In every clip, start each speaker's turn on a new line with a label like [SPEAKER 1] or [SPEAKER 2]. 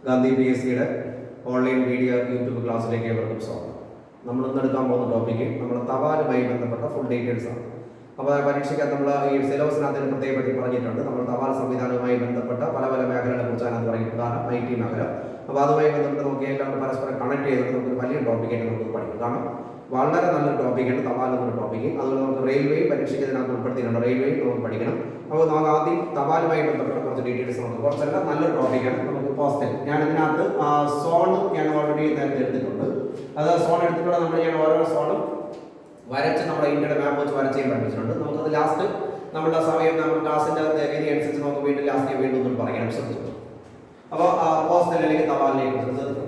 [SPEAKER 1] Gandhi P S സിയുടെ online video YouTube ക്ലാസ്സിലേക്ക് ഏവർക്കും സ്വാഗതം. നമ്മൾ ഇന്ന് എടുക്കാൻ പോകുന്ന ടോപ്പിക്ക് നമ്മുടെ തപാലുമായി ബന്ധപ്പെട്ട ഫുൾ ഡീറ്റെയിൽസ് ആണ്. അപ്പോൾ പരീക്ഷയ്ക്കകത്ത് നമ്മൾ ഈ സിലബസിനകത്ത് പ്രത്യേകമായി പറഞ്ഞിട്ടുണ്ട്. നമ്മൾ തപാൽ സംവിധാനവുമായി ബന്ധപ്പെട്ട പല പല മേഖലകളെ കുറിച്ചാണ് പറയുന്നത്. കാരണം IT മേഖല. അപ്പോൾ അതുമായി ബന്ധപ്പെട്ട് നോക്കിയാൽ എല്ലാം പരസ്പരം കണക്ട് ചെയ്തിട്ട് നമുക്ക് വലിയ ടോപ്പിക്കായിട്ട് നമുക്ക് പഠിക്കും. കാരണം വളരെ നല്ലൊരു ടോപ്പിക്കാണ് തപാൽ എന്നൊരു ടോപ്പിക്ക്. അതുപോലെ നമുക്ക് റെയിൽവേ പരീക്ഷയ്ക്ക് ഇതിനകത്ത് ഉൾപ്പെടുത്തിയിട്ടുണ്ട്. റെയിൽവേ നമുക്ക് പഠിക്കണം. അപ്പോൾ നമുക്ക് ആദ്യം തപാലുമായി ബന്ധപ്പെട്ട കുറച്ച് ഡീറ്റെയിൽസ് നമുക്ക് കുറച്ചെല്ലാം നല്ലൊരു ടോപ്പിക്കാണ്. നമുക്ക് പോസ്റ്റൽ ഞാൻ ഇതിനകത്ത് സോൺ ഞാൻ ഓൾറെഡി നേരത്തെ എടുത്തിട്ടുണ്ട്. അത് സോൺ എടുത്തിട്ടുള്ള ഞാൻ ഓരോ സോണും വരച്ച് നമ്മുടെ ഇന്ത്യയുടെ മാപ്പ് വെച്ച് വരച്ച് പഠിപ്പിച്ചിട്ടുണ്ട്. നമുക്കത് ലാസ്റ്റ് നമ്മുടെ സമയം നമ്മുടെ ക്ലാസിൻ്റെ രീതി അനുസരിച്ച് നമുക്ക് വീണ്ടും പറയാൻ ശ്രദ്ധിച്ചു. അപ്പോൾ പോസ്റ്റൽ അല്ലെങ്കിൽ തപാലിനെ കുറിച്ച് ശ്രദ്ധിക്കണം.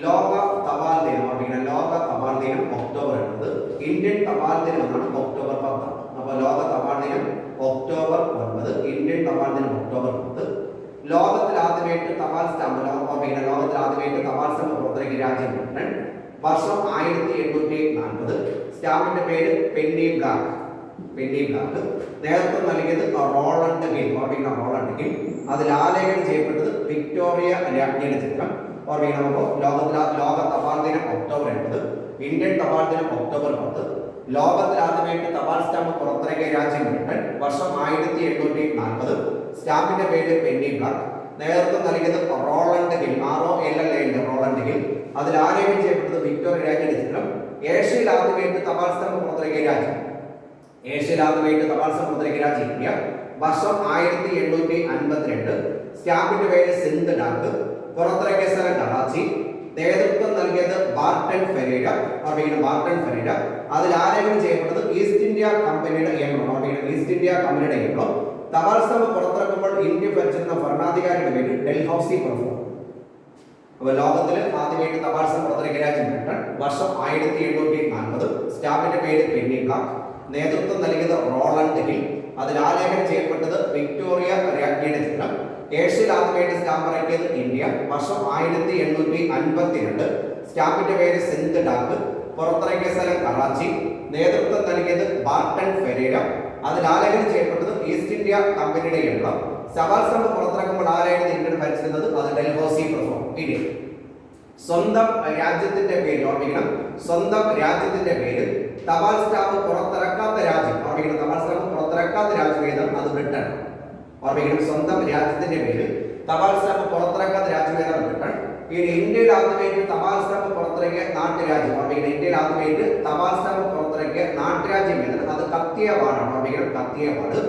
[SPEAKER 1] ലോക തപാൽ ദിനം ഓർമ്മിക്കണം. ലോക തപാൽ ദിനം ഒക്ടോബർ 9. ഇന്ത്യൻ തപാൽ ദിനം എന്നാണ് ഒക്ടോബർ 10. അപ്പോൾ ലോക തപാൽ ദിനം ഒക്ടോബർ 9, ഇന്ത്യൻ തപാൽ ദിനം ഒക്ടോബർ 10. ലോകത്തിൽ ആദ്യമായിട്ട് തപാൽ സ്റ്റാമ്പ് ലോകത്തിൽ ആദ്യമായിട്ട് തപാൽ സ്റ്റാമ്പ് പുറത്തിറക്കിയ രാജ്യം ബ്രിട്ടൻ. വർഷം 1840. സ്റ്റാമ്പിന്റെ പേര് പെന്നി ബ്ലാക്ക്. നേതൃത്വം നൽകിയത് റോളണ്ട് ഹിൽ. Roland hill. അതിൽ ആലേഖനം ചെയ്യപ്പെട്ടത് വിക്ടോറിയ രാജ്ഞിയുടെ ചിത്രം. ഓർമ്മിക്കണം. ലോക തപാൽ ദിനം ഒക്ടോബർ 9, ഇന്ത്യൻ തപാൽ ദിനം ഒക്ടോബർ 10. ലോകത്തിൽ ആദ്യമായിട്ട് തപാൽ സ്റ്റാമ്പ് പുറത്തിറക്കിയ രാജ്യം ബ്രിട്ടൻ. വർഷം 1840. സ്റ്റാമ്പിന്റെ പേര് പെന്നി ബ്ലാക്ക്. നേതൃത്വം നൽകിയത് റോളണ്ട് ഹിൽ. Roland hill. അതിൽ ആലേഖനം ചെയ്യപ്പെട്ടത് വിക്ടോറിയ രാജ്ഞിയുടെ ചിത്രം. ഏഷ്യയിൽ ആദ്യമായിട്ട് തപാൽ സ്റ്റാമ്പ് പുറത്തിറക്കിയ രാജ്യം ഇന്ത്യ. വർഷം 1852. സ്റ്റാമ്പിന്റെ പേര് സിന്ധ് ഡാക്ക്. പുറത്തിറക്കിയ സ്ഥലം കറാച്ചി. നേതൃത്വം നൽകിയത് ബാർട്ടൺ ഫെരേര. അതിൽ ആലേഖനം ചെയ്യപ്പെട്ടത് ഈസ്റ്റ് ഇന്ത്യ കമ്പനിയുടെ എംബ്ലം. തപാൽ സ്റ്റാമ്പ് പുറത്തിറക്കുമ്പോൾ ഇന്ത്യ ഭരിച്ചിരുന്ന ഭരണാധികാരിയുടെ പേര് ഡൽഹൌസി പ്രഭു. അപ്പോൾ ലോകത്തിൽ ആദ്യമായിട്ട് തപാൽ സ്റ്റാമ്പ് പുറത്തിറക്കിയ രാജ്യം ബ്രിട്ടൻ. വർഷം 1840. സ്റ്റാമ്പിന്റെ പേര് പെന്നി ബ്ലാക്ക്. നേതൃത്വം നൽകിയത് റോളണ്ട് ഹിൽ. അതിൽ ആലേഖനം ചെയ്യപ്പെട്ടത് വിക്ടോറിയ രാജ്ഞിയുടെ ചിത്രം. ഏഷ്യയിൽ ആദ്യമായിട്ട് സ്റ്റാമ്പ് ഇറക്കിയത് ഇന്ത്യ. വർഷം 1852. സ്റ്റാമ്പിന്റെ പേര് സിന്ധ് ഡാക്ക്. പുറത്തിറക്കിയ സ്ഥലം കറാച്ചി. നേതൃത്വം നൽകിയത് ബാർട്ടൺ ഫെരേര. അതിൽ ആലേഖനം ചെയ്യപ്പെട്ടത് ഈസ്റ്റ് ഇന്ത്യ കമ്പനിയുടെ എംബ്ലം. തപാൽ സ്റ്റാമ്പ് പുറത്തിറക്കുമ്പോൾ ആരായിരുന്നു ഇന്ത്യൻ ഭരിച്ചിരുന്നത്? അത് ഡൽഹൌസി പ്രഭു. ഇനി സ്വന്തം രാജ്യത്തിന്റെ പേര് ഓർമ്മിക്കണം. തപാൽ സ്റ്റാമ്പ് പുറത്തിറക്കാത്ത രാജ്യം ഏതാണ്? അത് ബ്രിട്ടൻ. ഓർമ്മിക്കണം. സ്വന്തം രാജ്യത്തിന്റെ പേര് തപാൽ സ്റ്റാമ്പ് പുറത്തിറക്കാത്ത രാജ്യം ഏതാണ്? ബ്രിട്ടൻ. ഇനി ഇന്ത്യയിൽ ആദ്യമായിട്ട് തപാൽ സ്റ്റാമ്പ് പുറത്തിറക്കിയ നാട്ടുരാജ്യം ഇന്ത്യയിൽ ആദ്യമായിട്ട് തപാൽ സ്റ്റാമ്പ് പുറത്തിറക്കിയ നാട്ടുരാജ്യം ഏതാണ്? അത് കത്തിയവാടാണ്. കത്തിയവാട്.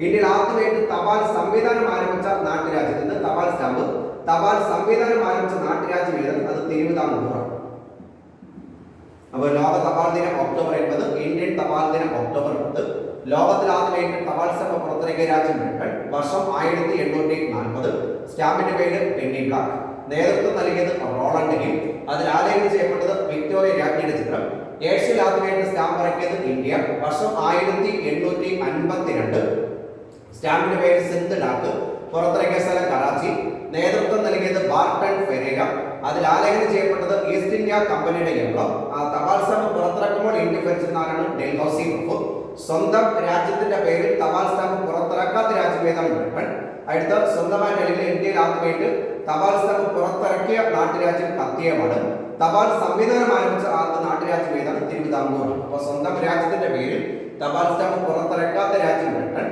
[SPEAKER 1] ഇന്ത്യയിൽ ആദ്യമായിട്ട് തപാൽ സംവിധാനം ആരംഭിച്ച നാട്ടുരാജ്യം തപാൽ സംവിധാനം ആരംഭിച്ച നാട്ടുരാജ്യം ഏതാണ്? അത് തിരുവിതാംകൂറാണ്. അപ്പോൾ ലോക തപാൽ ദിനം ഒക്ടോബർ 9, ഇന്ത്യൻ തപാൽ ദിനം ഒക്ടോബർ 10. ലോകത്തിൽ ആദ്യമായിട്ട് തപാൽ സ്റ്റാമ്പ് പുറത്തിറക്കിയ രാജ്യം ബ്രിട്ടൻ. വർഷം 1840. സ്റ്റാമ്പിന്റെ പേര് പെന്നി ബ്ലാക്ക്. നേതൃത്വം നൽകിയത് റോളണ്ട് ഹിൽ. അതിൽ ആലേഖനം ചെയ്യപ്പെട്ടത് വിക്ടോറിയ രാജ്ഞിയുടെ ചിത്രം. ഏഷ്യയിൽ ആദ്യമായിട്ട് സ്റ്റാമ്പ് ഇറക്കിയത് ഇന്ത്യ. വർഷം 1852. സ്റ്റാമ്പിന്റെ പേര് സിന്ധ് ഡാക്ക്. പുറത്തിറക്കിയ സ്ഥലം കറാച്ചി. നേതൃത്വം നൽകിയത് ബാർട്ടൺ ഫെരേര. അതിൽ ആലേഖനം ചെയ്യപ്പെട്ടത് ഈസ്റ്റ് ഇന്ത്യ കമ്പനിയുടെ എംബ്ലം. തപാൽ സ്റ്റാമ്പ് പുറത്തിറക്കുമ്പോൾ ഇന്ത്യ ഭരിച്ചിരുന്നതാണ് ഡൽഹൌസി പ്രഭു. സ്വന്തം രാജ്യത്തിന്റെ പേരിൽ തപാൽ സ്റ്റാമ്പ് പുറത്തിറക്കാത്ത രാജ്യം ഏതാണ്? ബ്രിട്ടൻ. അടുത്ത സ്വന്തമായിട്ട് അല്ലെങ്കിൽ ഇന്ത്യയിൽ ആദ്യമായിട്ട് തപാൽ സ്റ്റാമ്പ് പുറത്തിറക്കിയ നാട്ടുരാജ്യം കത്തിയവാട്. തപാൽ സംവിധാനം ആരംഭിച്ച ആദ്യ നാട്ടുരാജ്യം ഏതാണ്? തിരുവിതാംകൂർ. അപ്പോൾ സ്വന്തം രാജ്യത്തിന്റെ പേരിൽ തപാൽ സ്റ്റാമ്പ് പുറത്തിറക്കാത്ത രാജ്യം ബ്രിട്ടൻ.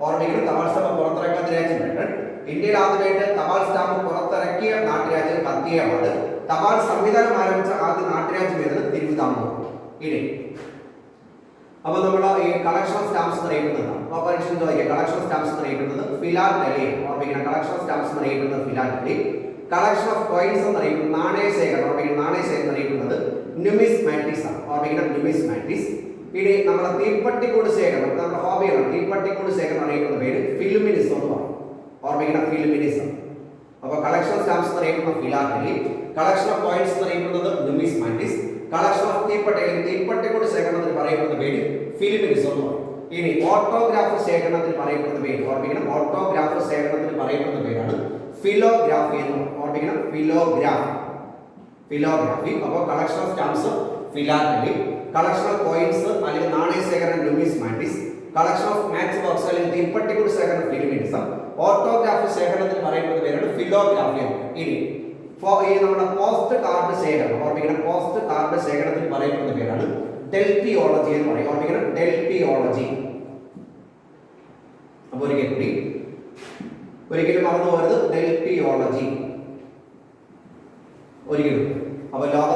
[SPEAKER 1] ഓർമ്മിക്കണം. തപാൽ സ്റ്റാമ്പ് പുറത്തിറക്കാത്ത രാജ്യം ബ്രിട്ടൻ. ഇന്ത്യയിൽ ആദ്യമായിട്ട് തപാൽ സ്റ്റാമ്പ് പുറത്തിറക്കിയ നാട്ടുരാജ്യം കത്തിയവാട്. തപാൽ സംവിധാനം ആരംഭിച്ച ആദ്യ നാട്ടുരാജ്യം ഏതാണ്? തിരുവിതാംകൂർ. ഇനി അപ്പോൾ നമ്മൾ ഈ കളക്ഷൻ ഓഫ് സ്റ്റാമ്പ്സ് അറിയപ്പെടുന്നതാണ്. കളക്ഷൻ സ്റ്റാമ്പ്സ് അറിയപ്പെടുന്നത് ഫിലാറ്റലി. ഓർമ്മിക്കണം. കളക്ഷൻ ഓഫ് സ്റ്റാമ്പ്സ് അറിയപ്പെടുന്നത് ഫിലാറ്റലി. കളക്ഷൻ ഓഫ് കോയിൻസ് എന്നറിയപ്പെടുന്നത് നാണയശേഖരണം അറിയപ്പെടുന്നത് ന്യൂമിസ്മാറ്റിക്സ് ആണ്. ഓർമ്മിക്കണം. ന്യൂമിസ്മാറ്റിക്സ്. ഇനി നമ്മുടെ തീപ്പട്ടിക്കൂട് ശേഖരണം, നമ്മുടെ ഹോബിയാണ്. തീപ്പട്ടിക്കൂട് ശേഖരണം അറിയപ്പെടുന്ന പേര് ഫിലുമിനിസം എന്ന് പറയും. ഓർമ്മിക്കണം. ഫിലുമിനിസം. അപ്പോൾ കളക്ഷൻ ഓഫ് സ്റ്റാമ്പ്സ് അറിയപ്പെടുന്ന ഫിലാറ്റലി. കളക്ഷൻ ഓഫ് കോയിൻസ് അറിയപ്പെടുന്നത് ന്യൂമിസ്മാറ്റിക്സ്. കളക്ഷൻ ഓഫ് തീപ്പട്ടിക്കൂട് ശേഖരണത്തിന് പറയപ്പെടുന്ന പേര് ഫിലുമിനിസം എന്ന് പറയും. ഇനി ഓട്ടോഗ്രാഫ് ശേഖരണത്തിന് പറയപ്പെടുന്ന പേര് ഓർമ്മിക്കണം. ഓട്ടോഗ്രാഫ് ശേഖരണത്തിന് പറയപ്പെടുന്ന പേരാണ് ഫിലോഗ്രാഫി എന്ന് പറയും. ഓർമ്മിക്കണം. ഫിലോഗ്രാഫി. അപ്പോൾ collection of stamps philately. Collection of coins അല്ലെങ്കിൽ നാണയശേഖരണം numismatics. Collection of match box അല്ലെങ്കിൽ തീപ്പട്ടിക്കൂട് ശേഖരണം ഫിലുമിനിസം. ഓട്ടോഗ്രാഫ് ശേഖരണത്തിന് പറയപ്പെടുന്ന പേരാണ് ഫിലോഗ്രാഫി. ഇനി ഈ നമ്മുടെ പോസ്റ്റ് കാർഡ് ശേഖരണം ഓർമ്മിക്കണം, പോസ്റ്റ് കാർഡ് ശേഖരണത്തിന് പറയപ്പെടുന്ന പേരാണ് ഡെൽറ്റിയോളജി എന്ന് പറയും. ഓർമ്മിക്കണം, ഡെൽറ്റിയോളജി. അപ്പോൾ ഒരിക്കലും മറന്നു പോകരുത്, ഡെൽറ്റിയോളജി ഒരിക്കലും. അപ്പൊ ലോക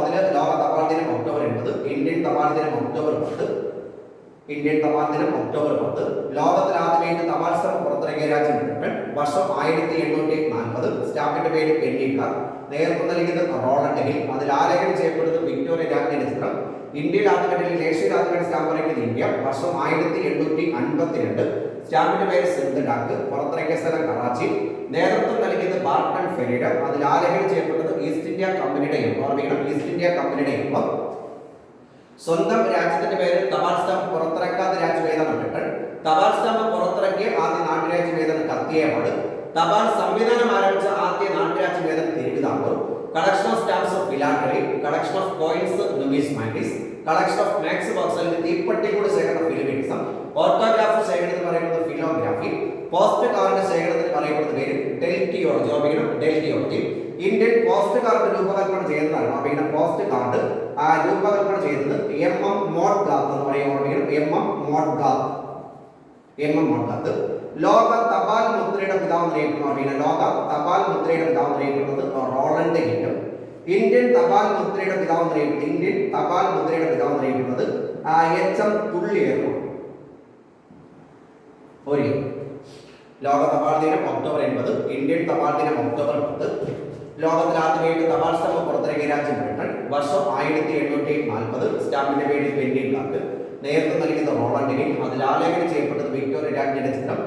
[SPEAKER 1] തപാൽ ദിനം ഒക്ടോബർ 80, ഇന്ത്യൻ തപാൽ ദിനം ഒക്ടോബർ 10. ഇന്ത്യൻ തപാൽ ദിനം ഒക്ടോബർ 10. ലോകത്തിൽ ആദ്യമായിട്ട് തപാൽ സ്റ്റാമ്പ് പുറത്തിറക്കിയ രാജ്യം ബ്രിട്ടൻ. വർഷം 1840. സ്റ്റാമ്പിന്റെ പേര് പെന്നി കാർഡ്. നേതൃത്വം നൽകിയത് റോളണ്ട് ഹിൽ. അതിൽ ആലേഖനം ചെയ്യപ്പെടുന്നത് വിക്ടോറിയ രാജ്ഞിയുടെ ചിത്രം. ഇന്ത്യയിൽ ആദ്യമായിട്ട് ഏഷ്യയിൽ ആദ്യമായിട്ട് സ്റ്റാമ്പ് ഇറക്കിയത് ഇന്ത്യ. വർഷം 1852. സ്റ്റാമ്പിന്റെ പേര് സിന്ധ് ഡാക്ക്. പുറത്തിറക്കിയ സ്ഥലം കറാച്ചി. നേതൃത്വം നൽകിയത് ബാർട്ടൺ ഫെരീഡ. അതിൽ ആലേഖനം ചെയ്യപ്പെട്ടത് ഈസ്റ്റ് ഇന്ത്യ കമ്പനിയുടെ ഓർമ്മിക്കണം, ഈസ്റ്റ് ഇന്ത്യ കമ്പനിയുടെ എംബ്ലം. സ്വന്തം രാജ്യത്തിന്റെ പേര് തപാൽ സ്റ്റാമ്പ് പുറത്തിറക്കാത്ത രാജ്യം ഏതാണ് ബ്രിട്ടൻ. തപാൽ സ്റ്റാമ്പ് പുറത്തിറക്കിയ ആദ്യ നാട്ടുരാജ്യം ഏതാണ് കത്തിയവാട്. തപാൽ സംവിധാനം ആരംഭിച്ച ആദ്യ നാട്ടുരാജ്യം ഏതാണ് Thiruvithamkoor. Collection of stamps of philately. Collection of coins numismatics. Collection of match box അല്ലെങ്കിൽ തീപ്പെട്ടിക്കൂട് ശേഖരണം ഫിലിമിനിസം. ഓട്ടോഗ്രാഫ് ശേഖരണത്തിന് പറയുന്നത് ഫിലോഗ്രാഫി. പോസ്റ്റ് കാർഡ് ശേഖരണത്തിന് പറയപ്പെടുന്ന പേര് ഡെൽറ്റിയോളജി. ഓർമ്മിക്കണം, ഡെൽറ്റിയോളജി. ഇന്ത്യൻ പോസ്റ്റ് കാർഡ് രൂപകൽപ്പന ചെയ്യുന്നതാണ്. ഓർമ്മിക്കണം, പോസ്റ്റ് കാർഡ് രൂപകൽപ്പന ചെയ്യുന്നത് MM മോഡ്ഗാത്ത് എന്ന് പറയും. ഓർമ്മിക്കണം, MM മോഡ്ഗാത്ത്. ലോക തപാൽ മുദ്രയുടെ പിതാവ് അറിയപ്പെടുന്നത് ലോക തപാൽ മുദ്രയുടെ പിതാവ് അറിയപ്പെടുന്നത് റോളണ്ട് ഹിൽ. ഇന്ത്യൻ തപാൽ മുദ്രയുടെ പിതാവ് അറിയപ്പെടുന്നത് HM തുള്ളിയായിരുന്നു. ലോക തപാൽ ദിനം ഒക്ടോബർ 80, ഇന്ത്യൻ തപാൽ ദിനം ഒക്ടോബർ 10. ലോകത്തിൽ ആദ്യമായിട്ട് തപാൽ സ്റ്റാമ്പ് പുറത്തിറക്കിയ രാജ്യം ബ്രിട്ടൻ. വർഷം 1840. സ്റ്റാമ്പിന്റെ പേര് പെന്നി കാർഡ്. നേതൃത്വം നൽകിയത് റോളണ്ട് ഹിൽ. അതിൽ ആലേഖനം ചെയ്യപ്പെട്ടത് വിക്ടോറിയ രാജ്ഞിയുടെ ചിത്രം.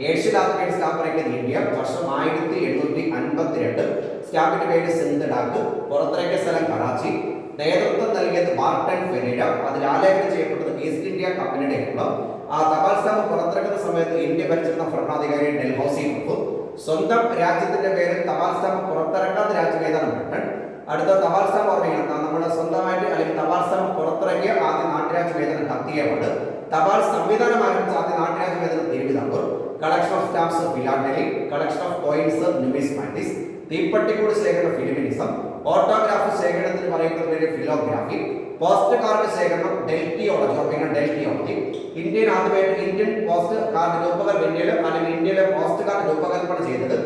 [SPEAKER 1] ഏഷ്യയിൽ ആദ്യമായിട്ട് സ്റ്റാമ്പ് ഇറക്കിയത് ഇന്ത്യ. വർഷം 1852. സ്റ്റാമ്പിന്റെ പേര് സിന്ധ് ഡാക്ക്. പുറത്തിറക്കിയ സ്ഥലം കറാച്ചി. നേതൃത്വം നൽകിയത് ബാർട്ടൺ ഫെരീഡ. അതിൽ ആലേഖനം ചെയ്യപ്പെട്ടത് ഈസ്റ്റ് ഇന്ത്യ കമ്പനിയുടെ എംബ്ലം. തപാൽ സ്റ്റാമ്പ് പുറത്തിറക്കുന്ന സമയത്ത് ഇന്ത്യ ഭരിച്ചിരുന്ന ഭരണാധികാരി ഡൽഹൌസി മുമ്പ്. സ്വന്തം രാജ്യത്തിന്റെ പേരിൽ തപാൽ സ്റ്റാമ്പ് പുറത്തിറക്കാത്ത രാജ്യം ഏതാണ് ബ്രിട്ടൻ. അടുത്ത തപാൽ സ്റ്റാമ്പ് ഓർമ്മിക്കണം, നമ്മുടെ സ്വന്തമായിട്ട് അല്ലെങ്കിൽ തപാൽ സ്റ്റാമ്പ് പുറത്തിറക്കിയ ആദ്യ നാട്ടുരാജ്യം ഏതാണ് കത്തിയവാട്. തപാൽ സംവിധാനം ആരംഭിച്ച ആദ്യ നാട്ടുരാജ്യം ഏതാണ് Thiruvithamkoor. Collection of stamps philately. Collection of coins numismatics. തീപ്പെട്ടിക്കൂട് ശേഖരണം ഫിലിമിനിസം. ഓട്ടോഗ്രാഫ് ശേഖരണത്തിന് പറയുന്ന പേര് ഫിലോഗ്രാഫി. പോസ്റ്റ് കാർഡ് ശേഖരണം ഡെൽറ്റിയോളജി. ഇന്ത്യൻ പോസ്റ്റ് കാർഡ് ഇന്ത്യയിലെ പോസ്റ്റ് കാർഡ് രൂപകൽപ്പന ചെയ്തത്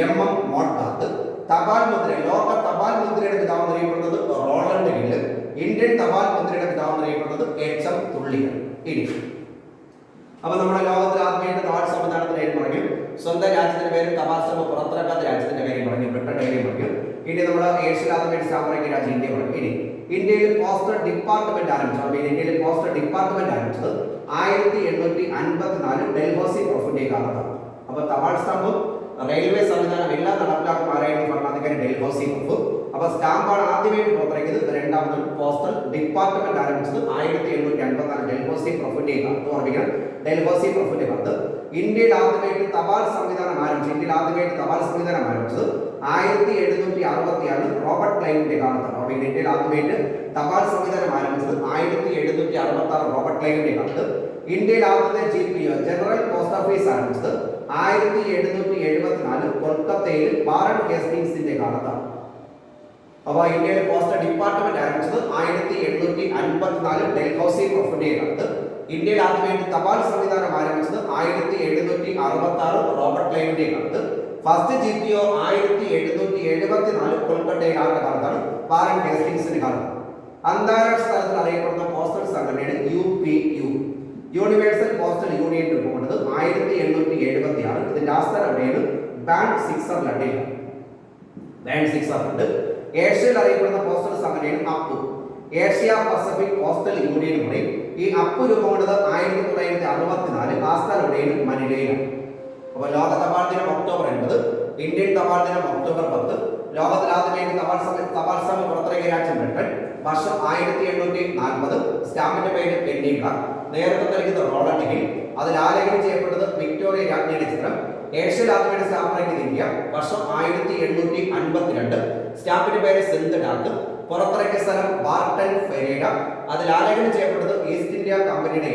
[SPEAKER 1] MM മോഡ്ഗാത്ത്. തപാൽ മുദ്ര ലോക തപാൽ മുദ്രയുടെ പിതാവ് അറിയപ്പെടുന്നത് റോളണ്ട് ഹിൽ. ഇന്ത്യൻ തപാൽ മുദ്രയുടെ പിതാവ് അറിയപ്പെടുന്നത് HM തുള്ളികൾ. അപ്പൊ നമ്മുടെ ലോകത്തിൽ ആദ്യമായിട്ട് തപാൽ സംവിധാനത്തിന്റെ കാര്യം പറഞ്ഞു. സ്വന്തം രാജ്യത്തിന്റെ പേര് തപാൽ സ്റ്റാമ്പ് പുറത്തിറക്കാത്ത രാജ്യത്തിന്റെ കാര്യം പറഞ്ഞു, ബ്രിട്ടന്റെ കാര്യം പറഞ്ഞു. ഇനി നമ്മുടെ ഏഷ്യയിൽ ആദ്യമായിട്ട് സ്റ്റാമ്പ് ഇറക്കിയ രാജ്യം ഇന്ത്യ പറഞ്ഞു. ഇനി ഇന്ത്യയിൽ പോസ്റ്റൽ ഡിപ്പാർട്ട്മെന്റ് ആരംഭിച്ചത് 1854 ഡൽഹൌസി പ്രൊഫിന്റെ കാലത്താണ്. അപ്പൊ തപാൽ സ്റ്റാമ്പും റെയിൽവേ സംവിധാനം എല്ലാം നടപ്പിലാക്കുന്ന ആരായിരുന്നു ഭരണാധികാരി ഡൽഹൌസി മുമ്പ്. അപ്പൊ സ്റ്റാമ്പാണ് ആദ്യമായിട്ട് പുറത്തിറക്കിയത്. രണ്ടാമത് പോസ്റ്റൽ ഡിപ്പാർട്ട്മെന്റ് ആരംഭിച്ചത് 1854 ഡൽഹൌസി പ്രൊഫിന്റെ കാലത്ത്. ഓർമ്മിക്കണം, ഡൽഹൌസി പ്രൊഫിന്റെ കാലത്ത്. ഇന്ത്യയിൽ ആദ്യമായിട്ട് തപാൽ സംവിധാനം ആരംഭിച്ചത് 1766 റോബർട്ട് ക്ലൈവിന്റെ കാലത്താണ്. ഇന്ത്യയിൽ ആദ്യമായിട്ട് തപാൽ സംവിധാനം ആരംഭിച്ചത് 1766 റോബർട്ട് ക്ലൈവിന്റെ കാലത്ത്. ഇന്ത്യയിൽ ആദ്യത്തെ GPO ജനറൽ പോസ്റ്റ് ഓഫീസ് ആരംഭിച്ചത് 1774 കൊൽക്കത്തയിൽ വാറൻ ഹേസ്റ്റിംഗ്സിന്റെ കാലത്താണ്. അപ്പോൾ ഇന്ത്യയിലെ പോസ്റ്റൽ ഡിപ്പാർട്ട്മെന്റ് ആരംഭിച്ചത് 1754 ഡൽഹൌസി പ്രൊഫിന്റെ കാലത്ത്. ഇന്ത്യയിൽ ആദ്യമായിട്ട് തപാൽ സംവിധാനം ആരംഭിച്ചത് 1766 റോബർട്ട് ക്ലൈവിന്റെ കാലത്ത്. ഫസ്റ്റ് GPO 1774 കൊൽക്കത്തയിൽ ആരുടെ കാലത്താണ്? വാറൻ ഹേസ്റ്റിംഗ്സിന്റെ കാലത്ത്. അന്താരാഷ്ട്ര തലത്തിൽ അറിയപ്പെടുന്ന പോസ്റ്റൽ സംഘടനയാണ് UPU, യൂണിവേഴ്സൽ പോസ്റ്റൽ യൂണിയൻ രൂപം കൊണ്ടത് 1876. ഇതിന്റെ ആസ്ഥാനം എവിടെയാണ്? ബാൻഡ് 6 ലണ്ടനിലാണ്. ഏഷ്യയിൽ അറിയപ്പെടുന്ന പോസ്റ്റൽ സംഘടനയാണ് Appu, Asia Pacific postal union പറയും. ഈ അപ്പു രൂപം കൊണ്ടത് 1964. ആസ്ഥാനം എവിടെയാണ്? മനിലയിലാണ്. അപ്പോൾ ലോക തപാൽ ദിനം ഒക്ടോബർ 80, ഇന്ത്യൻ തപാൽ ദിനം ഒക്ടോബർ 10. ലോകത്തിൽ ആദ്യമായിട്ട് തപാൽ സ്റ്റാമ്പ് പുറത്തിറക്കിയ രാജ്യം ബ്രിട്ടൻ. വർഷം 1840. സ്റ്റാമ്പിന്റെ പേര് പെന്നി കാർഡ്. നേതൃത്വം നൽകിയത് റോളണ്ട് ഹിൽ. അതിൽ ആലേഖനം ചെയ്യപ്പെട്ടത് വിക്ടോറിയ രാജ്ഞിയുടെ ചിത്രം. ഏഷ്യയിൽ ആദ്യമായിട്ട് സ്റ്റാമ്പ് ഇറക്കിയത് ഇന്ത്യ. വർഷം 1852. സ്റ്റാമ്പിന്റെ പേര് സിന്ധ് ഡാക്ക്. പുറത്തിറക്കിയ സ്ഥലം ബാർട്ടൺ ഫെരീഡ. അതിൽ ആലേഖനം ചെയ്യപ്പെട്ടത് ഈസ്റ്റ് ഇന്ത്യ കമ്പനിയുടെ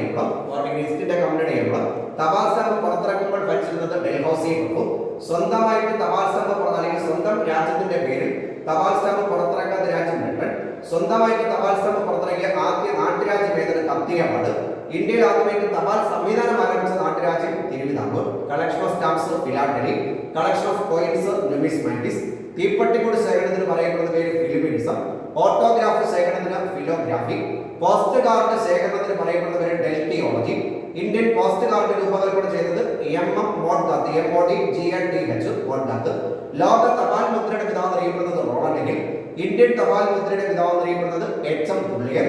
[SPEAKER 1] എംബ്ലം. തപാൽ സ്റ്റാമ്പ് പുറത്തിറക്കുമ്പോൾ ഭരിച്ചിരുന്നത് ഡൽഹൌസി മുമ്പ്. സ്വന്തമായിട്ട് തപാൽ സ്റ്റാമ്പ് അല്ലെങ്കിൽ സ്വന്തം രാജ്യത്തിന്റെ പേരിൽ തപാൽ സ്റ്റാമ്പ് പുറത്തിറക്കാത്ത രാജ്യം ബ്രിട്ടൻ. സ്വന്തമായിട്ട് തപാൽ സ്റ്റാമ്പ് പുറത്തിറക്കിയ ആദ്യ നാട്ടുരാജ്യം ഏതാണ്? കത്തിയവാട്. ഇന്ത്യയിൽ ആദ്യമായിട്ട് തപാൽ സംവിധാനം ആരംഭിച്ച നാട്ടുരാജ്യം Thiruvithamkoor. Collection of stamps philately. Collection of coins numismatics. തീപ്പട്ടിക്കൂട് ശേഖരണത്തിന് പറയപ്പെടുന്ന പേര് ഫിലിമിനിസം. ഓട്ടോഗ്രാഫ് ശേഖരണത്തിന് ഫിലോഗ്രാഫി. പോസ്റ്റ് കാർഡ് ശേഖരണത്തിന് പറയപ്പെടുന്ന പേര് ഡെൽറ്റിയോളജി. ഇന്ത്യൻ പോസ്റ്റ് കാർഡ് രൂപകൽപ്പന ചെയ്തത് MM മോഡ്ഗാത്ത്. MODGATH മോഡ്ഗാത്ത്. ലോക തപാൽ മുദ്രയുടെ പിതാവ് അറിയപ്പെടുന്നത് റോളണ്ട് ഹിൽ. ഇന്ത്യൻ തപാൽ മുദ്രയുടെ പിതാവ് അറിയപ്പെടുന്നത് HM തുള്ളിയർ.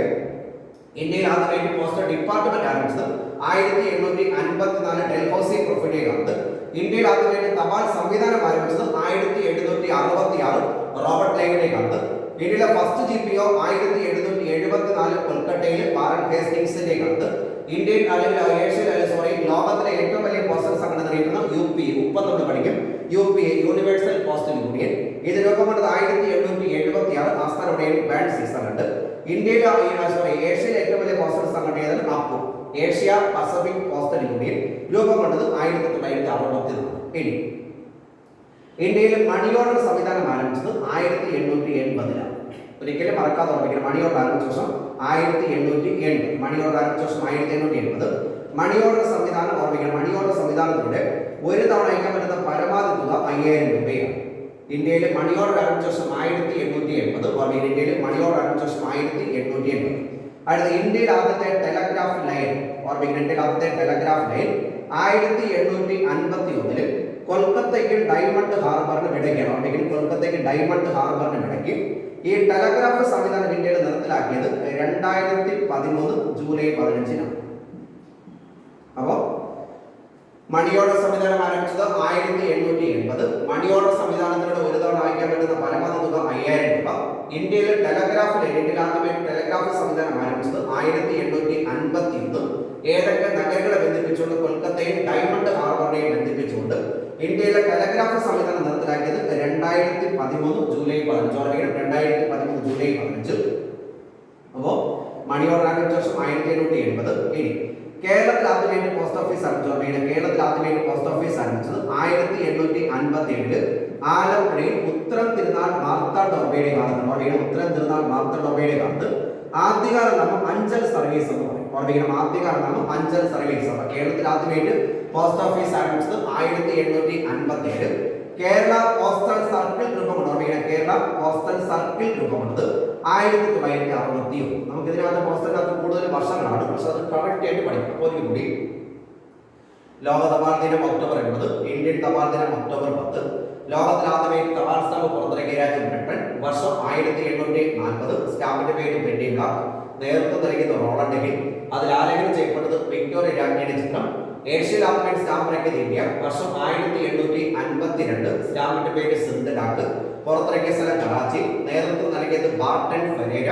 [SPEAKER 1] ഇന്ത്യയിൽ ആദ്യമായിട്ട് പോസ്റ്റൽ ഡിപ്പാർട്ട്മെന്റ് ആരംഭിച്ചത് 1854 ഡൽഹൌസി പ്രൊഫിലിയ കാലത്ത്. ഇന്ത്യയിൽ ആദ്യമായിട്ട് തപാൽ സംവിധാനം ആരംഭിച്ചത് 1766 റോബർട്ട് ക്ലൈവിന്റെ കാലത്ത്. ഇന്ത്യയിലെ ഫസ്റ്റ് GPO 1774 കൊൽക്കത്തയിൽ വാറൻ ഹേസ്റ്റിംഗ്സിന്റെ കാലത്ത്. ഇന്ത്യയിൽ അല്ലെങ്കിൽ ഏഷ്യയിൽ ലോകത്തിലെ ഏറ്റവും വലിയ പോസ്റ്റൽ സംഘടന അറിയുന്ന UPA, ഉപ്പം നമ്മൾ പഠിക്കും, UPA യൂണിവേഴ്സൽ പോസ്റ്റൽ യൂണിയൻ. ഇത് രൂപം കൊണ്ടത് 1876. ആസ്ഥാനോടെയും ബാൻഡ് സീസണുണ്ട്. ഇന്ത്യയിൽ ഏഷ്യയിലെ ഏറ്റവും വലിയ പോസ്റ്റൽ സംഘടനയാണ് APPO, Asia Pacific postal union. രൂപം കൊണ്ടത് 1964. ഇനി ഇന്ത്യയിൽ മണി ഓർഡർ സംവിധാനം ആരംഭിച്ചത് 1880. ഒരിക്കലും മറക്കാതെ ഓർമ്മിക്കണം. മണി ഓർഡർ ആരംഭിച്ച വർഷം 1880. മണി ഓർഡർ ആരംഭിച്ച വർഷം 1880. മണി ഓർഡർ സംവിധാനം ഓർമ്മിക്കണം. മണി ഓർഡർ സംവിധാനത്തിലൂടെ ഒരു തവണ അയക്കാൻ പറ്റുന്ന പരമാവധി തുക 5000 രൂപയാണ്. ഇന്ത്യയിൽ മണി ഓർഡർ ആരംഭിച്ച വർഷം 1880. ഓർമ്മിക്കണം. ഇന്ത്യയിൽ മണി ഓർഡർ ആരംഭിച്ച വർഷം 1880. അടുത്ത ഇന്ത്യയിൽ ആദ്യത്തെ ടെലഗ്രാഫ് ലൈൻ ഓർമ്മിക്കണം. ഇന്ത്യയിൽ ആദ്യത്തെ ടെലഗ്രാഫ് ലൈൻ 1851 കൊൽക്കത്തയ്ക്ക് ഡയമണ്ട് ഹാർബറിന് ഇടയ്ക്കാണ്. ഓർമ്മിക്കണം. കൊൽക്കത്തയ്ക്ക് ഡയമണ്ട് ഹാർബറിന് ഇടയ്ക്ക്. ഈ ടെലഗ്രാഫ് സംവിധാനം ഇന്ത്യയിൽ നിർത്തലാക്കിയത് 2013 ജൂലൈ 15. അപ്പോൾ മണി ഓർഡർ സംവിധാനം ആരംഭിച്ചത് 1880. മണി ഓർഡർ സംവിധാനത്തിലൂടെ ഒരു തവണ അയക്കാൻ പറ്റുന്ന പരമാവധി തുക 5000 രൂപ. ഇന്ത്യയിൽ ടെലഗ്രാഫ് ലൈൻ, ഇന്ത്യയിൽ ആദ്യമായിട്ട് ടെലഗ്രാഫ് സംവിധാനം ആരംഭിച്ചത് 1851. ഏതൊക്കെ നഗരങ്ങളെ ബന്ധിപ്പിച്ചുകൊണ്ട്? കൊൽക്കത്തയും ഡയമണ്ട് ഹാർബറിനെയും ബന്ധിപ്പിച്ചുകൊണ്ട്. ഇന്ത്യയിലെ ടെലഗ്രാഫ് സംവിധാനം നിർത്തലാക്കിയത് 2013 ജൂലൈ 15. 2013 ജൂലൈ 15. അപ്പോൾ മണി ഓർഡർ ആരംഭിച്ച വർഷം 1880. ഇനി കേരളത്തിൽ ആദ്യമായിട്ട് പോസ്റ്റ് ഓഫീസ് ആരംഭിച്ചു. കേരളത്തിൽ ആദ്യമായിട്ട് പോസ്റ്റ് ഓഫീസ് ആരംഭിച്ചത് 1857 ആലപ്പുഴയിൽ ഉത്തരം തിരുനാൾ മാർത്താ ഡോബയുടെ കാലത്ത്. ഉത്തരം തിരുനാൾ മാർത്താ ഡോബയുടെ കാലത്ത് ആദ്യകാല നാമം അഞ്ചൽ സർവീസ് എന്ന് പറയും. ഓർമ്മിക്കണം. ആദ്യകാല നാമം അഞ്ചൽ സർവീസ്. അപ്പൊ കേരളത്തിൽ ആദ്യമായിട്ട് പോസ്റ്റ് ഓഫീസ് ആരംഭിച്ചത് 1857. കേരള പോസ്റ്റൽ സർക്കിൾ രൂപം കൊണ്ട്. ഓർമ്മിക്കണം. കേരള പോസ്റ്റൽ സർക്കിൾ രൂപം കൊണ്ടത് 1961. നമുക്ക് ഇതിനകത്ത് പോസ്റ്റലിനകത്ത് കൂടുതൽ വർഷങ്ങളാണ്, പക്ഷെ അത് കറക്റ്റ് ആയിട്ട് പഠിക്കാം. ഒരു കൂടി ലോക തപാൽ ദിനം ഒക്ടോബർ 80. ഇന്ത്യൻ തപാൽ ദിനം ഒക്ടോബർ 10. ലോകത്തിൽ ആദ്യമായിട്ട് തപാൽ സ്റ്റാമ്പ് പുറത്തിറക്കിയ രാജ്യം ബ്രിട്ടൻ. വർഷം 1840. സ്റ്റാമ്പിന്റെ പേര് പെന്നി ബ്ലാക്ക്. നേതൃത്വം നൽകിയത് റോളണ്ട് ഹിൽ. അതിൽ ആലേഖനം ചെയ്യപ്പെട്ടത് വിക്ടോറിയ രാജ്ഞിയുടെ ചിത്രം. ഏഷ്യയിൽ ആദ്യമായിട്ട് സ്റ്റാമ്പ് ഇറക്കിയത് ഇന്ത്യ. വർഷം 1852. സ്റ്റാമ്പിന്റെ പേര് സിന്ധ് ഡാക്ക്. പുറത്തിറക്കിയ സ്ഥലം കറാച്ചി. നേതൃത്വം നൽകിയത് ബാർട്ടൺ ഫെരേര.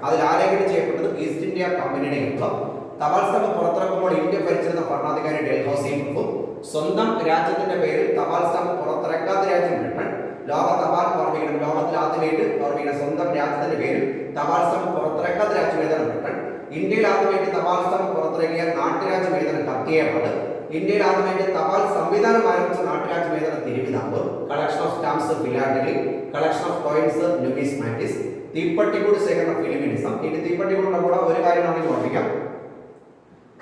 [SPEAKER 1] അതിൽ ആലേഖനം ചെയ്യപ്പെട്ടത് ഈസ്റ്റ് ഇന്ത്യ കമ്പനിയുടെ യുദ്ധം. തപാൽ സ്റ്റാമ്പ് പുറത്തിറക്കുമ്പോൾ ഇന്ത്യ ഭരിച്ചിരുന്ന ഭരണാധികാരി ഡൽഹൌസി പ്രഭു. സ്വന്തം രാജ്യത്തിന്റെ പേരിൽ തപാൽ സ്റ്റാമ്പ് പുറത്തിറക്കാത്ത രാജ്യം ബ്രിട്ടൻ. ലോക തപാൽ ഓർമ്മിക്കണം. ലോകത്തിൽ ആദ്യമായിട്ട് ഓർമ്മിക്കണം. സ്വന്തം രാജ്യത്തിന്റെ പേരിൽ തപാൽ സ്റ്റാമ്പ് പുറത്തിറക്കാത്ത രാജ്യം ഏതാണ്? ബ്രിട്ടൻ. ഇന്ത്യയിൽ ആദ്യമായിട്ട് തപാൽ സ്റ്റാമ്പ് പുറത്തിറക്കിയ നാട്ടുരാജ്യം ഏതാണ്? കത്തിയവാട്. ഇന്ത്യയിൽ ആദ്യമായിട്ട് തപാൽ സംവിധാനം ആരംഭിച്ച നാട്ടുരാജ്യം ഏതാണ്? Thiruvithamkoor. Collection of stamps philately. Collection of coins numismatics. തീപ്പട്ടിക്കൂട് ശേഖരണം ഫിലിമിനിസം. ഇനി തീപ്പട്ടിക്കൂടിന്റെ കൂടെ ഒരു കാര്യം നമുക്ക് ഓർമ്മിക്കാം.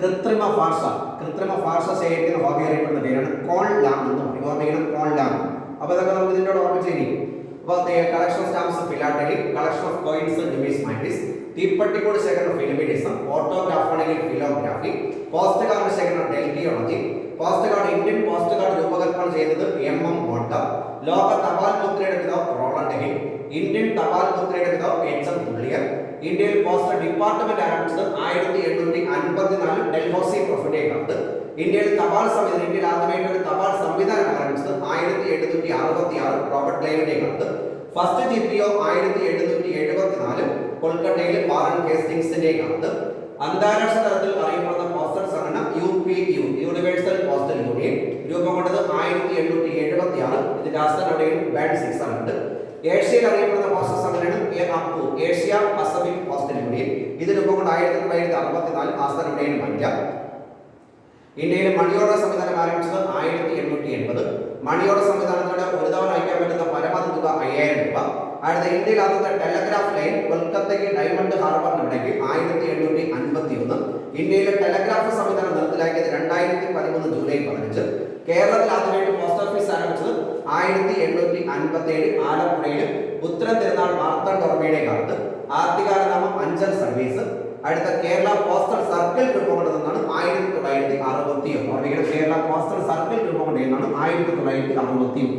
[SPEAKER 1] കൃത്രിമ ഭാഷ. കൃത്രിമ ഭാഷ ശേഖരിക്കുന്ന ഹോബി അറിയപ്പെടുന്ന പേരാണ് കോൺ ലാം എന്ന് പറയും. ഓർമ്മിക്കണം. കോൺ ലാം. അപ്പൊ ഇതൊക്കെ നമുക്ക് ഇതിന്റെ ഓർമ്മിച്ചിരിക്കും. അപ്പോൾ collection of stamps philately. Collection of coins numismatics. തീപ്പട്ടിക്കൂട് ശേഖരണം ഫിലിമിനിസം. ഓട്ടോഗ്രാഫ് ആണെങ്കിൽ ഫിലോഗ്രാഫി. പോസ്റ്റ് കാർഡ് ശേഖരണം deltiology. Post card Indian post card രൂപകൽപ്പന ചെയ്തത് MM മോഡ്ഗാത്ത്. ലോക തപാൽ മുദ്രയുടെ പിതാവ് റോളണ്ട് ഹിൽ. ഇന്ത്യൻ തപാൽ മുദ്രയുടെ പിതാവ് HM തുള്ളിയർ. ഇന്ത്യയിൽ പോസ്റ്റൽ ഡിപ്പാർട്ട്മെന്റ് ആരംഭിച്ചത് 1854 ഡൽഹൌസി പ്രൊഫിലിയ കാലത്ത്. ഇന്ത്യയിൽ തപാൽ സംവിധാനം, ഇന്ത്യയിൽ ആദ്യമായിട്ട് ഒരു തപാൽ സംവിധാനം ആരംഭിച്ചത് 1766 റോബർട്ട് ക്ലൈവിന്റെ കാലത്ത്. ഫസ്റ്റ് GPO 1774 കൊൽക്കത്തയിൽ വാറൻ ഹേസ്റ്റിംഗ്സിന്റെ കാലത്ത്. അന്താരാഷ്ട്ര തലത്തിൽ അറിയപ്പെടുന്ന പോസ്റ്റൽ സംഘടന UPU യൂണിവേഴ്സൽ പോസ്റ്റൽ യൂണിയൻ. രൂപം കൊണ്ടത് 1876. ഇതിന്റെ ആസ്ഥാനം ബാൻഡ് 6 ആണ്. ഏഷ്യയിൽ അറിയപ്പെടുന്ന പോസ്റ്റൽ സംഘടനയാണ് APPO, Asia Pacific postal union. ഇത് രൂപം കൊണ്ട് 1964. ആസ്ഥാനം മനില. ഇന്ത്യയിലെ മണി ഓർഡർ സംവിധാനം ആരംഭിച്ചത് 1880. മണി ഓർഡർ സംവിധാനത്തോടെ ഒരു തവണ അയക്കാൻ പറ്റുന്ന പരമാവധി തുക 5000 രൂപ. അടുത്ത ഇന്ത്യയിൽ ആദ്യത്തെ ടെലഗ്രാഫ് ലൈൻ കൊൽക്കത്തയ്ക്ക് ഡയമണ്ട് ഹാർബറിനിടയ്ക്ക് 1851. ഇന്ത്യയിലെ ടെലഗ്രാഫ് സംവിധാനം നിർത്തലാക്കിയത് 2013 ജൂലൈ 15. കേരളത്തിൽ ആദ്യമായിട്ട് പോസ്റ്റ് ഓഫീസ് ആരംഭിച്ചത് 1857 ആലപ്പുഴയിൽ ഉത്തരം തിരുനാൾ മാർത്താണ്ഡവർമ്മയുടെ കാലത്ത്. ആദ്യകാല നാമം അഞ്ചൽ സർവീസ്. അടുത്ത കേരള പോസ്റ്റൽ സർക്കിൾ രൂപം കൊണ്ടതെന്നാണ് 1961. കേരള പോസ്റ്റൽ സർക്കിൾ രൂപം കൊണ്ടതെന്നാണ് 1961.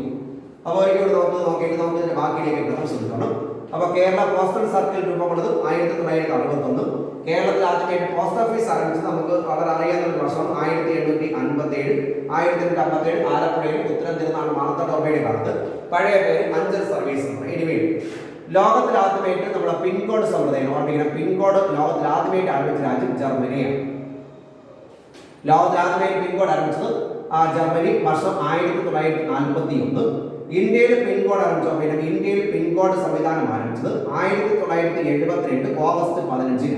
[SPEAKER 1] അപ്പോൾ ഒരിക്കലും നോക്കിയിട്ട് നമുക്ക് ഇതിന്റെ ബാക്കിയിലേക്ക് ശ്രദ്ധിക്കണം. അപ്പോൾ കേരള പോസ്റ്റൽ സർക്കിൾ രൂപം കൊണ്ടത് 1961. കേരളത്തിൽ ആദ്യമായിട്ട് പോസ്റ്റ് ഓഫീസ് ആരംഭിച്ചത് നമുക്ക് വളരെ അറിയാവുന്ന ഒരു വർഷം 1857. 1857 ആലപ്പുഴയിൽ ഉത്തരം തിരുനാൾ മാർത്താണ്ഡവർമ്മയുടെ കാലത്ത്. പഴയ പേര് അഞ്ചൽ സർവീസ്. ഇനി ലോകത്തിൽ ആദ്യമായിട്ട് നമ്മുടെ പിൻകോഡ് സമ്പ്രദായം ഓർമ്മിക്കണം. പിൻകോഡ് ലോകത്തിൽ ആദ്യമായിട്ട് ആരംഭിച്ച രാജ്യം ജർമ്മനിയാണ്. ലോകത്തിൽ ആദ്യമായിട്ട് പിൻകോഡ് ആരംഭിച്ചത് ജർമ്മനി. വർഷം 1941. ഇന്ത്യയിൽ പിൻകോഡ് ആരംഭിച്ചത് ഇന്ത്യയിൽ പിൻകോഡ് സംവിധാനം ആരംഭിച്ചത് 1972 ഓഗസ്റ്റ് 15.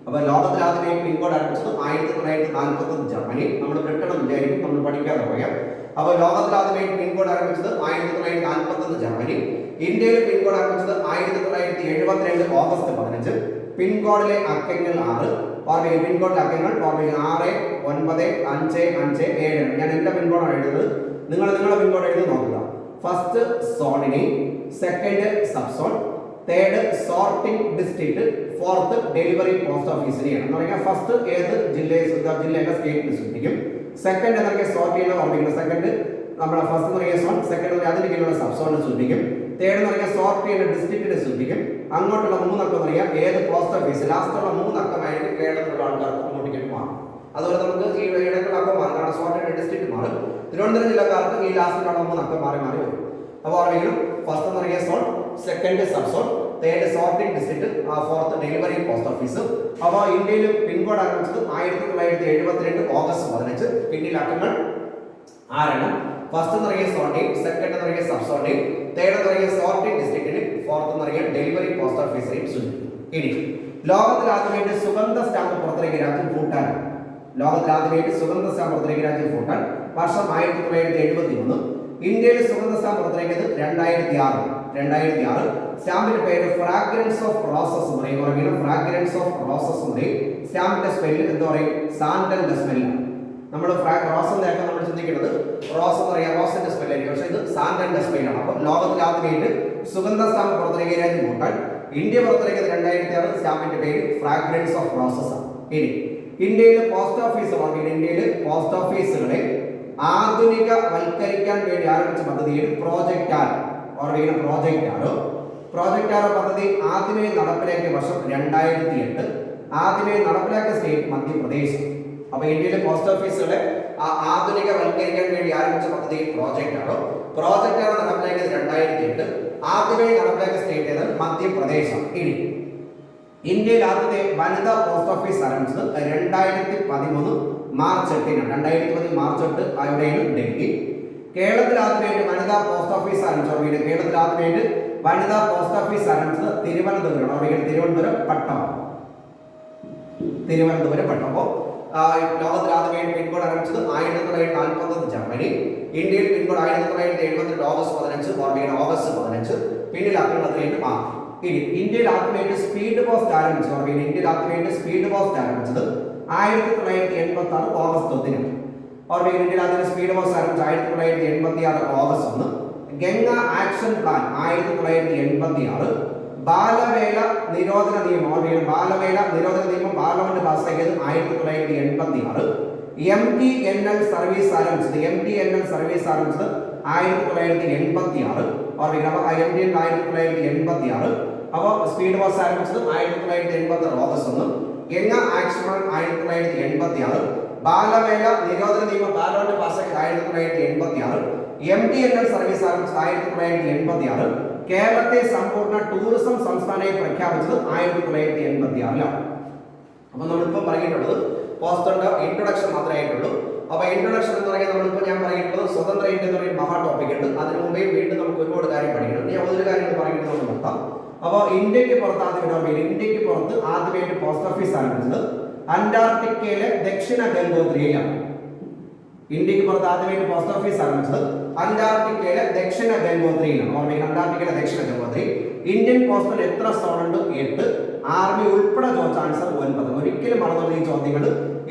[SPEAKER 1] അപ്പോൾ ലോകത്തിൽ ആദ്യമായി പിൻകോഡ് ആരംഭിച്ചത് 1941 ജർമ്മനി. നമ്മൾ ബ്രിട്ടൻ വിചാരിക്കും, നമ്മൾ പഠിക്കാതെ പോയാൽ. അപ്പോൾ ലോകത്തിൽ ആദ്യമായി പിൻകോഡ് ആരംഭിച്ചത് 1941 ജർമ്മനി. ഇന്ത്യയിൽ പിൻകോഡ് ആരംഭിച്ചത് 1972 ഓഗസ്റ്റ് 15. പിൻകോഡിലെ അക്കങ്ങൾ 6. പിൻകോഡിലെ അക്കങ്ങൾ 6, 9, 5, 5, 7. ഞാൻ എന്റെ പിൻകോഡാണ് എഴുതുന്നത്. നിങ്ങളുടെ പിൻകോഡ് എഴുതി നോക്കുക. ഫസ്റ്റ് സോണിനെ, second sub zone, third sorting district, fourth delivery post ഓഫീസിനെയാണ്. എന്ന് പറഞ്ഞാൽ ഫസ്റ്റ് ഏത് ജില്ലയുടെ സ്റ്റേറ്റിന് സൂചിപ്പിക്കും. സെക്കൻഡ് എന്ന് പറഞ്ഞാൽ സോർട്ട് ചെയ്യുന്ന ഓർമ്മിക്കുന്നത്. സെക്കൻഡ് നമ്മുടെ ഫസ്റ്റ് എന്ന് പറഞ്ഞാൽ സോൺ, സെക്കൻഡ് അതിന് കീഴിലുള്ള സബ് സോണിനെ സൂചിപ്പിക്കും. തേർഡ് എന്ന് പറഞ്ഞാൽ സോർട്ട് ചെയ്യുന്ന ഡിസ്ട്രിക്റ്റിനെ സൂചിപ്പിക്കും. അങ്ങോട്ടുള്ള 3 അക്കം എന്ന് പറഞ്ഞാൽ ഏത് പോസ്റ്റ് ഓഫീസ് ലാസ്റ്റുള്ള 3 അക്കമായിട്ട് കേരളത്തിലുള്ള ആൾക്കാർക്ക് അങ്ങോട്ടേക്ക് മാറും. അതുപോലെ നമുക്ക് ഈ ഇടയ്ക്കുള്ള അക്കം മാറും, കാരണം സോർട്ട് ചെയ്യുന്ന ഡിസ്ട്രിക്ട് മാറും. തിരുവനന്തപുരം ജില്ലക്കാർക്ക് ഈ ലാസ്റ്റിലുള്ള 3 അക്കം മാറി വരും. അപ്പോൾ ഓർമ്മിക്കണം, ഫസ്റ്റ് എന്ന് പറഞ്ഞാൽ zone, second sub zone, third sorting district, fourth delivery post office. അപ്പോൾ ഇന്ത്യയിൽ പിൻകോഡ് ആരംഭിച്ചത് 1972 ഓഗസ്റ്റ് 15. പിന്നിൽ അക്കങ്ങൾ 6. ഫസ്റ്റ് എന്ന് പറയുക സോർട്ടിംഗ്, സെക്കൻഡ് എന്ന് പറയുക സബ് സോർട്ടിംഗ്, തേർഡ് എന്ന് പറയുക സോർട്ടിംഗ് ഡിസ്ട്രിക്റ്റിന്, ഫോർത്ത് എന്ന് പറയുക ഡെലിവറി പോസ്റ്റ് ഓഫീസിനെയും സൂചിപ്പിക്കും. ഇനി ലോകത്തിൽ ആദ്യമായിട്ട് സുഗന്ധ സ്റ്റാമ്പ് പുറത്തിറക്കിയ രാജ്യം ഭൂട്ടാൻ. ലോകത്തിൽ ആദ്യമായിട്ട് സുഗന്ധ സ്റ്റാമ്പ് പുറത്തിറക്കിയ രാജ്യം ഭൂട്ടാൻ. വർഷം 1971. ഇന്ത്യയിൽ സുഗന്ധ സ്റ്റാമ്പ് പുറത്തിറക്കിയത് 2006. സ്റ്റാമ്പിന്റെ പേര് ഫ്രാഗ്രൻസ് ഓഫ് റോസസ് എന്ന് പറയും. ഫ്രാഗ്രൻസ് ഓഫ് റോസസ് എന്ന് പറയും. സ്റ്റാമ്പിന്റെ സ്മെല്ല് എന്താ പറയും? Sandal smell. നമ്മൾ റോസ് എന്നൊക്കെ നമ്മൾ ചിന്തിക്കുന്നത് റോസ് എന്ന് പറയാം, റോസിന്റെ സ്മെല്ലായിരിക്കും. പക്ഷേ ഇത് സാൻഡലിന്റെ സ്മെല്ലാണ്. അപ്പോൾ ലോകത്തിൽ ആദ്യമായിട്ട് സുഗന്ധ സ്റ്റാമ്പ് പുറത്തിറക്കിയ രാജ്യം ഭൂട്ടാൻ. ഇന്ത്യ പുറത്തിറക്കിയത് 2006. സ്റ്റാമ്പിന്റെ പേര് ഫ്രാഗ്രൻസ് ഓഫ് റോസസ് ആണ്. ഇനി ഇന്ത്യയിലെ പോസ്റ്റ് ഓഫീസ് ഇന്ത്യയിൽ പോസ്റ്റ് ഓഫീസുകളെ ആധുനികവൽക്കരിക്കാൻ വേണ്ടി ആരംഭിച്ച പദ്ധതിയാണ് പ്രോജക്റ്റ് ആരോ. പ്രോജക്റ്റ് ആരോ പദ്ധതി ആദ്യമായി നടപ്പിലാക്കിയ വർഷം 2008. ആദ്യമായി നടപ്പിലാക്കിയ സ്റ്റേറ്റ് മധ്യപ്രദേശ്. അപ്പൊ ഇന്ത്യയിലെ പോസ്റ്റ് ഓഫീസുകളെ ആധുനികവൽക്കരിക്കാൻ വേണ്ടി ആരംഭിച്ച പദ്ധതി പ്രോജക്റ്റ് ആരോ. പ്രോജക്റ്റ് ആരോ നടപ്പിലാക്കിയത് 2008. ആദ്യമായി നടപ്പിലാക്കിയ സ്റ്റേറ്റ് ഏതാണ്? മധ്യപ്രദേശ്. ഇനി ഇന്ത്യയിൽ ആദ്യത്തെ വനിതാ പോസ്റ്റ് ഓഫീസ് ആരംഭിച്ചത് 2013 മാർച്ച് 8. 2013 മാർച്ച് 8 അവിടെയാണ് ഡൽഹി. കേരളത്തിൽ ആദ്യമായിട്ട് വനിതാ പോസ്റ്റ് ഓഫീസ് ആരംഭിച്ചത് തിരുവനന്തപുരം. തിരുവനന്തപുരം പട്ടം. അപ്പോൾ ലോകത്തിൽ ആദ്യമായിട്ട് പിൻകോഡ് ആരംഭിച്ചത് 1941 ജർമ്മനി. ഇന്ത്യയിൽ പിൻകോഡ് 1972 ഓഗസ്റ്റ് 15. ഓഗസ്റ്റ് 15. പിന്നിൽ അക്കങ്ങളത്തിലേക്ക് മാറും. ഇനി ഇന്ത്യയിൽ ആദ്യമായിട്ട് സ്പീഡ് പോസ്റ്റ് ആരംഭിച്ചത് 1986 ഓഗസ്റ്റ് 1. ഇന്ത്യയിൽ ആദ്യം സ്പീഡ് പോസ്റ്റ് ആരംഭിച്ചത് 1986 ഓഗസ്റ്റ് 1. Ganga action plan 1986. ബാലവേല നിരോധന നിയമം പാർലമെന്റ് പാസ്സാക്കിയത് 1986. MTNL സർവീസ് ആരംഭിച്ചത് 1986. അപ്പോൾ സ്പീഡ് പോസ്റ്റ് ആരംഭിച്ചത് 1986 ഓഗസ്റ്റ് 1. Ganga action plan 1986. ബാലവേല നിരോധന നിയമം പാർലമെന്റ് പാസ്സാക്കിയത് 1986. MTNL സർവീസ് ആരംഭിച്ചത് 1986. കേരളത്തെ സമ്പൂർണ്ണ ടൂറിസം സംസ്ഥാനമായി പ്രഖ്യാപിച്ചത് 1986. അപ്പൊ നമ്മളിപ്പോൾ പറഞ്ഞിട്ടുള്ളത് പോസ്റ്ററിന്റെ ഇൻട്രൊഡക്ഷൻ മാത്രമേ ആയിട്ടുള്ളൂ. അപ്പൊ ഇൻട്രൊഡക്ഷൻ എന്ന് പറയുന്നത് നമ്മളിപ്പോൾ ഞാൻ പറഞ്ഞിട്ടുള്ളത് സ്വതന്ത്ര ഇന്ത്യ എന്ന് പറയുന്ന മഹാ ടോപ്പിക് ഉണ്ട്. അതിന് മുമ്പേ വീണ്ടും നമുക്ക് ഒരുപാട് കാര്യം പഠിക്കണം. ഞാൻ ഒരു കാര്യം പറഞ്ഞിട്ട് നമുക്ക് നിർത്താം. അപ്പോൾ ഇന്ത്യക്ക് പുറത്ത് ആദ്യമായിട്ട് പോസ്റ്റ് ഓഫീസ് ആരംഭിച്ചത് അന്റാർട്ടിക്കയിലെ ദക്ഷിണ ഗംഗോത്രിയിലാണ്. ഇന്ത്യക്ക് പുറത്ത് ആദ്യമായിട്ട് പോസ്റ്റ് ഓഫീസ് ആരംഭിച്ചത് അന്റാർട്ടിക്കയിലെ ദക്ഷിണ ഗംഗോത്രിയിലാണ്. ഓർമ്മയിൽ അന്റാർട്ടിക്കയിലെ ദക്ഷിണ ഗംഗോത്രി. ഇന്ത്യൻ പോസ്റ്റിൽ എത്ര സോൺ ഉണ്ട്? 8. ആർമി ഉൾപ്പെടെ ചോദിച്ച ആൻസർ 9. ഒരിക്കലും മറന്നു ഈ ചോദ്യങ്ങൾ.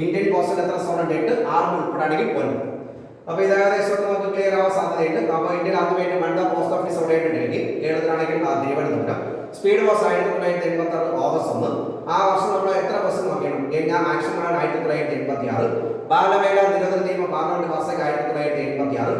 [SPEAKER 1] ഇന്ത്യൻ പോസ്റ്റിൽ എത്ര സോൺ ഉണ്ട്? 8. ആർമി ഉൾപ്പെടെയാണെങ്കിൽ 9. അപ്പൊ ഇത് ഏകദേശം നമുക്ക് ക്ലിയർ ആവാൻ സാധ്യതയുണ്ട്. അപ്പൊ ഇന്ത്യയിൽ ആദ്യമായിട്ട് വനിതാ പോസ്റ്റ് ഓഫീസ് എവിടെയായിട്ട് ഡൽഹി, കേരളത്തിലാണെങ്കിൽ തിരുവനന്തപുരം. Speed bus 1986 August 1. ആ വർഷം നമ്മൾ എത്ര ബസ് നോക്കണം? ഞാൻ ആക്ഷൻ 1986. ബാലവേല നിരോധന നിയമ പാർലമെന്റ് പാസ്സാക്കി 1986.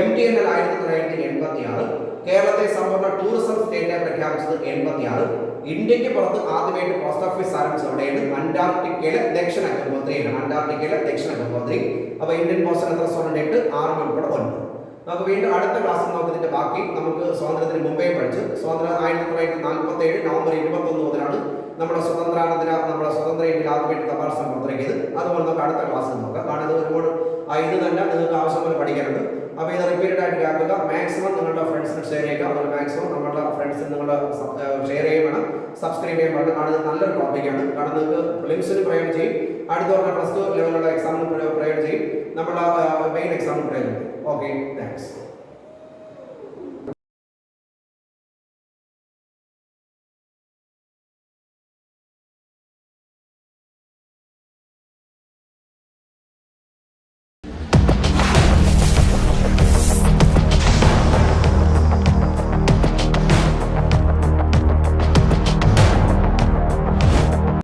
[SPEAKER 1] MTNL 1986. കേരളത്തെ സമ്പൂർണ്ണ ടൂറിസം സ്റ്റേറ്റായി പ്രഖ്യാപിച്ചത് 86. ഇന്ത്യക്ക് പുറത്ത് ആദ്യമായിട്ട് പോസ്റ്റ് ഓഫീസ് ആരംഭിച്ചത് എവിടെയാണ്? അന്റാർട്ടിക്കയിലെ ദക്ഷിണ ഗംഗോത്രിയിലാണ്. അന്റാർട്ടിക്കയിലെ ദക്ഷിണ ഗംഗോത്രി. അപ്പൊ ഇന്ത്യൻ പോസ്റ്റിൽ എത്ര സോൺ ഉണ്ട്? 8. ആർമി ഉൾപ്പെടെ 9. നമുക്ക് വീണ്ടും അടുത്ത ക്ലാസ്സിൽ നോക്കുന്നതിന്റെ ബാക്കി നമുക്ക് സ്വാതന്ത്ര്യത്തിന് മുമ്പേ പഠിച്ചു. സ്വാതന്ത്ര്യം 1947 നവംബർ 21 മുതലാണ് നമ്മുടെ സ്വതന്ത്ര ഇന്ത്യയിൽ ആദ്യമായിട്ട് തപാൽ സ്റ്റാമ്പ് പുറത്തിറക്കിയത്. അതുപോലെ നമുക്ക് അടുത്ത ക്ലാസ്സിൽ നോക്കാം. കാരണം ഇത് ഒരുപാട് ഇത് തന്നെ നിങ്ങൾക്ക് ആവശ്യം പോലെ പഠിക്കാനുണ്ട്. അപ്പോൾ ഇത് റിപ്പീറ്റഡ് ആയിട്ട് കേൾക്കുക. മാക്സിമം നിങ്ങളുടെ ഫ്രണ്ട്സിന് ഷെയർ ചെയ്യുക. അതുപോലെ മാക്സിമം നമ്മുടെ ഫ്രണ്ട്സിന് നിങ്ങൾ ഷെയർ ചെയ്യുക വേണം, സബ്സ്ക്രൈബ് ചെയ്യാൻ വേണം. കാരണം ഇത് നല്ലൊരു ടോപ്പിക്കാണ്. കാരണം നിങ്ങൾക്ക് പ്രിലിംസിന് പ്രയോജനം ചെയ്യും, അടുത്ത പറഞ്ഞ +2 ലെവലുള്ള എക്സാമിന് പ്രയോജനം ചെയ്യും, നമ്മുടെ മെയിൻ എക്സാമിന് പ്രയോജനം ചെയ്യും. Okay, thanks.